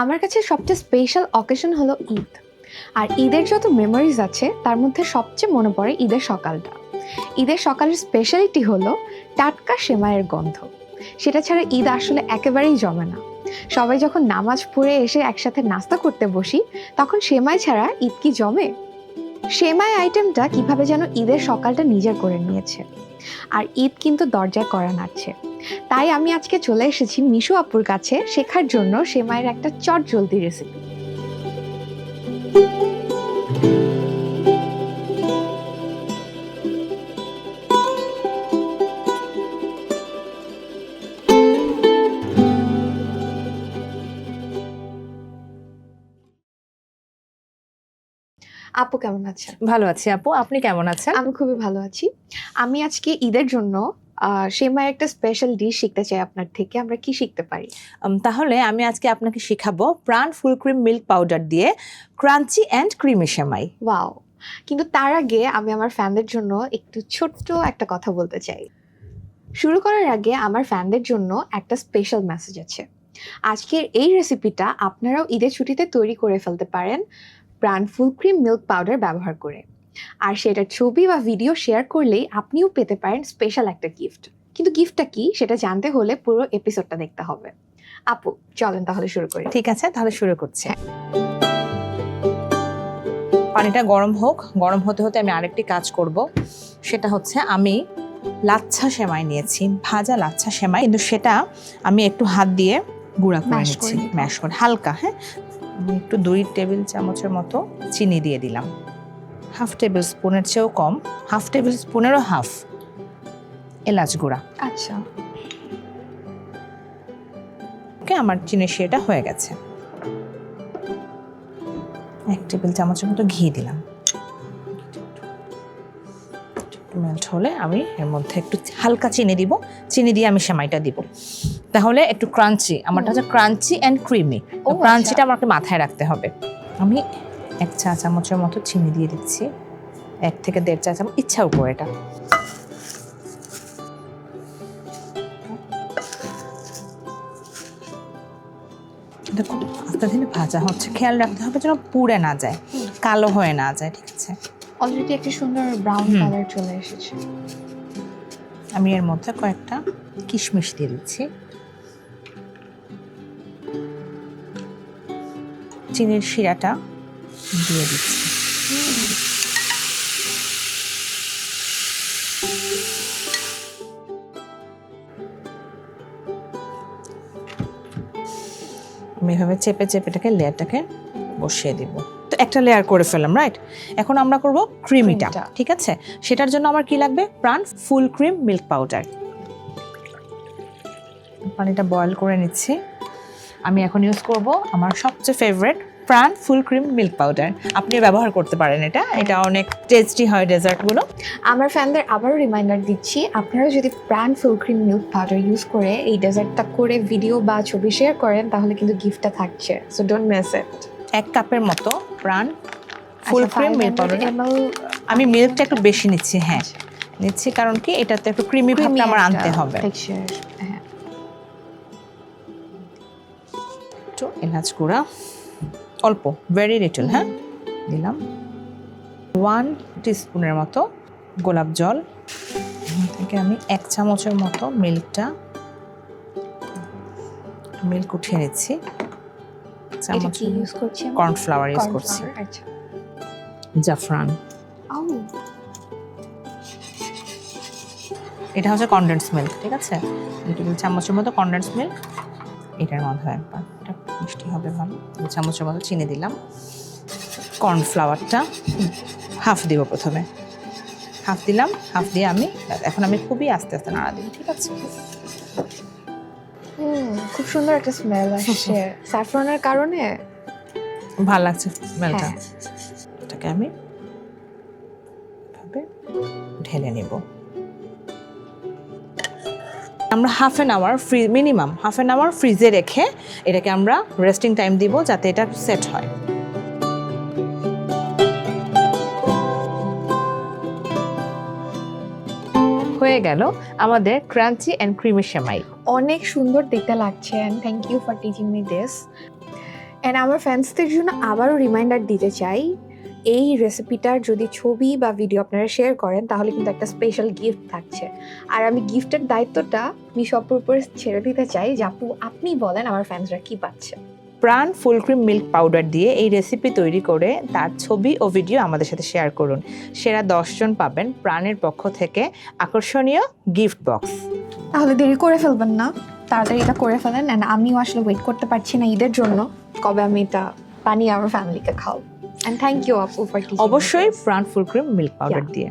আমার কাছে সবচেয়ে স্পেশাল অকেশন হলো ঈদ। আর ঈদের যত মেমোরিজ আছে তার মধ্যে সবচেয়ে মনে পড়ে ঈদের সকালটা। ঈদের সকালের স্পেশালিটি হলো টাটকা সেমাইয়ের গন্ধ। সেটা ছাড়া ঈদ আসলে একেবারেই জমে না। সবাই যখন নামাজ পড়ে এসে একসাথে নাস্তা করতে বসি, তখন সেমাই ছাড়া ঈদ কি জমে? সেমাই আইটেমটা কিভাবে যেন ঈদের সকালটা নিজের করে নিয়েছে। আর ঈদ কিন্তু দরজায় কড়া নাড়ছে। তাই আমি আজকে চলে এসেছি মিশু আপুর কাছে শেখার জন্য সেমাইয়ের একটা চটজলদি রেসিপি। আপু কেমন আছেন? ভালো আছি আপু, আপনি কেমন আছেন? আমি খুবই ভালো আছি। আমি আজকে ঈদের জন্য সেমাইয়ের একটা স্পেশাল ডিশ শিখতে চাই আপনার থেকে। আমরা কি শিখতে পারি? তাহলে আমি আজকে আপনাকে শেখাবো প্রাণ ফুল ক্রিম মিল্ক পাউডার দিয়ে crunchy and creamy semai. Wow! কিন্তু তার আগে আমি আমার ফ্যানদের জন্য একটু ছোট্ট একটা কথা বলতে চাই। শুরু করার আগে আমার ফ্যানদের জন্য একটা স্পেশাল মেসেজ আছে। আজকের এই রেসিপিটা আপনারাও ঈদের ছুটিতে তৈরি করে ফেলতে পারেন প্রাণ ফুল ক্রিম মিল্ক পাউডার ব্যবহার করে। আর সেটার ছবি বা ভিডিও শেয়ার করলেই আপনিও পেতে পারেন স্পেশাল একটা গিফট। কিন্তু গিফটটা কি সেটা জানতে হলে পুরো এপিসোডটা দেখতে হবে। আপু চলেন তাহলে শুরু করি। ঠিক আছে, তাহলে শুরু করছি। পানিটা গরম হোক, গরম হতে হতে আমি আরেকটি কাজ করব। সেটা হচ্ছে আমি লাচ্ছা সেমাই নিয়েছি, ভাজা লাচ্ছা সেমাই, কিন্তু সেটা আমি একটু হাত দিয়ে গুঁড়া করে নিচ্ছি, ম্যাশ করে হালকা। হ্যাঁ, আমি একটু 2 টেবিল চামচের মতো চিনি দিয়ে দিলাম, হাফ টেবিল স্পুনের চেয়েও কম, হাফ টেবিল স্পুনেরও হাফ এলাচ গুঁড়া। আচ্ছা, ওকে, আমার চিনি শিরাটা হয়ে গেছে। 1 টেবিল চামচের মতো ঘি দিলাম। মেল্ট হলে আমি এর মধ্যে একটু হালকা চিনি দিব, চিনি দিয়ে আমি সেমাইটা দিব, তাহলে একটু ক্রাঞ্চি। আমারটা হচ্ছে ক্রাঞ্চি অ্যান্ড ক্রিমি। ক্রাঞ্চিটা আমাকে মাথায় রাখতে হবে। আমি 1 চা চামচের মতো চিনি দিয়ে দিচ্ছি, 1 থেকে 1.5 চা চামচ, ইচ্ছা উপর। এটা দেখো আস্তে ধীরে ভাজা হচ্ছে, খেয়াল রাখতে হবে যেন পুড়ে না যায়, কালো হয়ে না যায়। ঠিক আছে, অলরেডি একটা সুন্দর ব্রাউন কালার চলে এসেছে। আমি এর মধ্যে কয়েকটা কিশমিশ দিয়ে দিচ্ছি, চিনির শিরাটা দিয়ে দিচ্ছি। আমি এভাবে চেপে চেপে লেয়ারটাকে বসিয়ে দিব। তো একটা লেয়ার করে ফেললাম, রাইট? এখন আমরা করব ক্রিমিটা। ঠিক আছে, সেটার জন্য আমার কি লাগবে? প্রাণ ফুল ক্রিম মিল্ক পাউডার। পানিটা বয়েল করে নিচ্ছি। আমি এখন ইউজ করব আমার সবচেয়ে ফেভারিট প্রাণ ফুল ক্রিম মিল্ক পাউডার। আপনি ব্যবহার করতে পারেন এটা অনেক টেস্টি হয় ডেজার্টগুলো। আমার ফ্যানদের আবারও রিমাইন্ডার দিচ্ছি, আপনারা যদি প্রাণ full cream milk powder use করে এই ডেজার্টটা করে ভিডিও বা ছবি শেয়ার করেন তাহলে কিন্তু গিফটটা থাকছে, সো ডোন্ট মিস ইট। 1 কাপের মতো প্রাণ ফুল ক্রিম মিল্ক পাউডার। আমি আমি মিল্কটা একটু বেশি নিচ্ছি। হ্যাঁ, নিচ্ছি কারণ কি এটাতে একটু ক্রিমি ভাবটা আমার আনতে হবে। একটু এলাচ গুঁড়া অল্প, ভেরি লিটল। হ্যাঁ, দিলাম 1 টিস্পুনের মতো গোলাপ জল। থেকে আমি 1 চামচের মতো মিল্ক উঠিয়ে নিচ্ছি। কর্নফ্লাওয়ার ইউজ করছি, জাফরান। এটা হচ্ছে কনডেন্স মিল্ক। ঠিক আছে, 2 টেবিল চামচের মতো কনডেন্স মিল্ক এটার মধ্যে একবার, এটা মিষ্টি হবে ভালো। 2 চামচের মতো চিনি দিলাম। কর্নফ্লাওয়ারটা হাফ দিব, প্রথমে হাফ দিলাম, হাফ দিয়ে এখন আমি খুবই আস্তে আস্তে নাড়া দিই। ঠিক আছে, খুব সুন্দর একটা স্মেল আসছে স্যাফরনের কারণে, ভালো লাগছে স্মেলটা। এটাকে আমি এভাবে ঢেলে নেব। আমরা মিনিমাম হাফ অ্যান আওয়ার ফ্রিজে রেখে এটাকে আমরা রেস্টিং টাইম দিব যাতে এটা সেট হয়। হয়ে গেল আমাদের ক্রাঞ্চি অ্যান্ড ক্রিমি সেমাই। অনেক সুন্দর দেখতে লাগছে, and thank you for teaching me this. And আমার ফ্যান্সদের জন্য আবারও রিমাইন্ডার দিতে চাই, এই রেসিপিটার যদি ছবি বা ভিডিও আপনারা শেয়ার করেন তাহলে কিন্তু একটা স্পেশাল গিফট থাকছে। আর আমি গিফটের দায়িত্বটা মিস আপুর উপরে ছেড়ে দিতে চাই যে আপু আপনি বলেন আমার ফ্যান্সরা কি পাচ্ছে। প্রাণ ফুল ক্রিম মিল্ক পাউডার দিয়ে এই রেসিপি তৈরি করে তার ছবি ও ভিডিও আমাদের সাথে শেয়ার করুন। সেরা 10 জন পাবেন প্রাণের পক্ষ থেকে আকর্ষণীয় গিফট বক্স। তাহলে দেরি করে ফেলবেন না, তাড়াতাড়ি এটা করে ফেলেন। অ্যান্ড আমিও আসলে ওয়েট করতে পারছি না ঈদের জন্য, কবে আমি এটা বানিয়ে আমার ফ্যামিলিকে খাও। অ্যান্ড থ্যাংক ইউ আপু ফর অবশ্যই প্রাণ ফুল ক্রিম মিল্ক পাউডার দিয়ে।